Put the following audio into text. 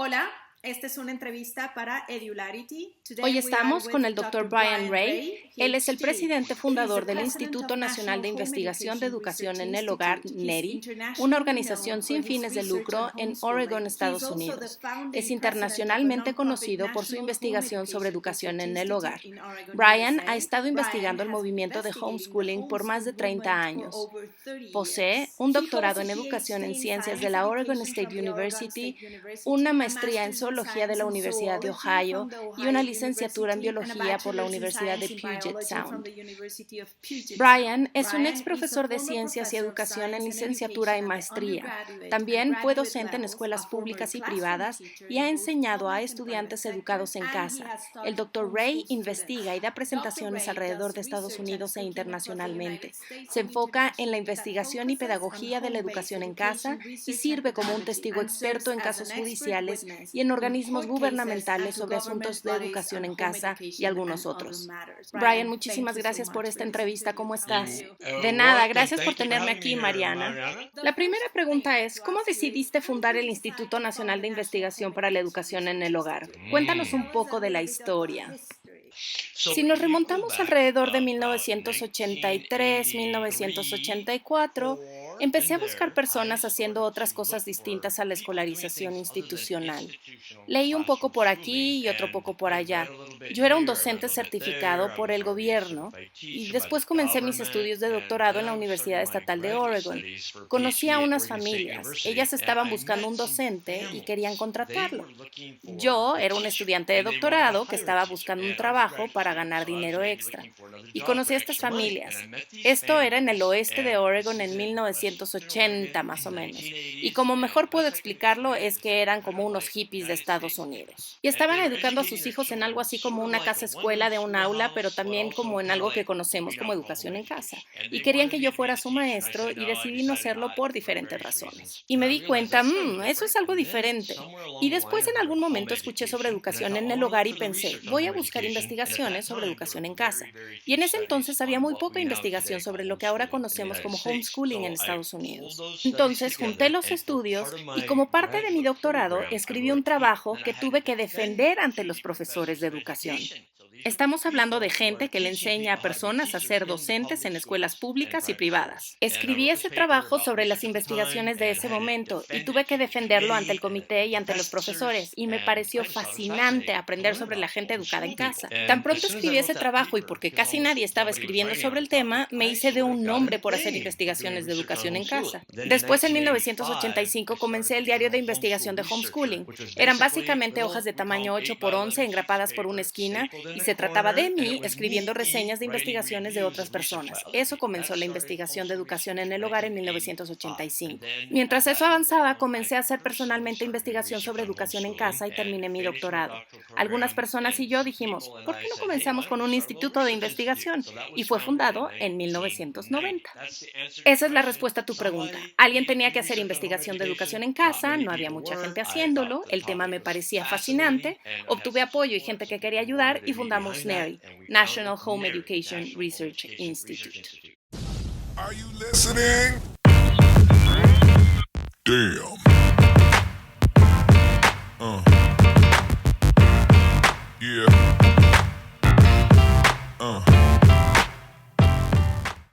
Hola, esta es una entrevista para Edularity. Hoy estamos con el Dr. Brian Ray. Él es el presidente fundador del Instituto Nacional de Investigación de Educación en el Hogar, NERI, una organización sin fines de lucro en Oregon, Estados Unidos. Es internacionalmente conocido por su investigación sobre educación en el hogar. Brian ha estado investigando el movimiento de homeschooling por más de 30 años. Posee un doctorado en educación en ciencias de la Oregon State University, una maestría en zoología de la Universidad de Ohio y una licenciatura en biología por la Universidad de Puget Sound. Brian es un ex profesor de ciencias y educación en licenciatura y maestría. También fue docente en escuelas públicas y privadas y ha enseñado a estudiantes educados en casa. El Dr. Ray investiga y da presentaciones alrededor de Estados Unidos e internacionalmente. Se enfoca en la investigación y pedagogía de la educación en casa y sirve como un testigo experto en casos judiciales y en organismos gubernamentales sobre asuntos de educación en casa y algunos otros. Brian, muchísimas gracias por esta entrevista. ¿Cómo estás? De nada, gracias por tenerme aquí, Mariana. La primera pregunta es, ¿cómo decidiste fundar el Instituto Nacional de Investigación para la Educación en el Hogar? Cuéntanos un poco de la historia. Si nos remontamos alrededor de 1983, 1984, empecé a buscar personas haciendo otras cosas distintas a la escolarización institucional. Leí un poco por aquí y otro poco por allá. Yo era un docente certificado por el gobierno y después comencé mis estudios de doctorado en la Universidad Estatal de Oregon. Conocí a unas familias. Ellas estaban buscando un docente y querían contratarlo. Yo era un estudiante de doctorado que estaba buscando un trabajo para ganar dinero extra. Y conocí a estas familias. Esto era en el oeste de Oregon en 1980 más o menos. Y como mejor puedo explicarlo es que eran como unos hippies de Estados Unidos. Y estaban educando a sus hijos en algo así como una casa escuela de un aula, pero también como en algo que conocemos como educación en casa. Y querían que yo fuera su maestro y decidí no serlo por diferentes razones. Y me di cuenta, eso es algo diferente. Y después en algún momento escuché sobre educación en el hogar y pensé, voy a buscar investigaciones sobre educación en casa. Y en ese entonces había muy poca investigación sobre lo que ahora conocemos como homeschooling en Estados Unidos. Entonces junté los estudios y como parte de mi doctorado escribí un trabajo que tuve que defender ante los profesores de educación. Estamos hablando de gente que le enseña a personas a ser docentes en escuelas públicas y privadas. Escribí ese trabajo sobre las investigaciones de ese momento y tuve que defenderlo ante el comité y ante los profesores y me pareció fascinante aprender sobre la gente educada en casa. Tan pronto escribí ese trabajo y porque casi nadie estaba escribiendo sobre el tema, me hice de un nombre por hacer investigaciones de educación en casa. Después, en 1985, comencé el diario de investigación de homeschooling. Eran básicamente hojas de tamaño 8x11 engrapadas por una esquina y se trataba de mí escribiendo reseñas de investigaciones de otras personas. Eso comenzó la investigación de educación en el hogar en 1985. Mientras eso avanzaba, comencé a hacer personalmente investigación sobre educación en casa y terminé mi doctorado. Algunas personas y yo dijimos, ¿por qué no comenzamos con un instituto de investigación? Y fue fundado en 1990. Esa es la respuesta a tu pregunta. Alguien tenía que hacer investigación de educación en casa, no había mucha gente haciéndolo, el tema me parecía fascinante, obtuve apoyo y gente que quería ayudar y fundamos NERI, National Home Education Research Institute. Are you listening? Damn.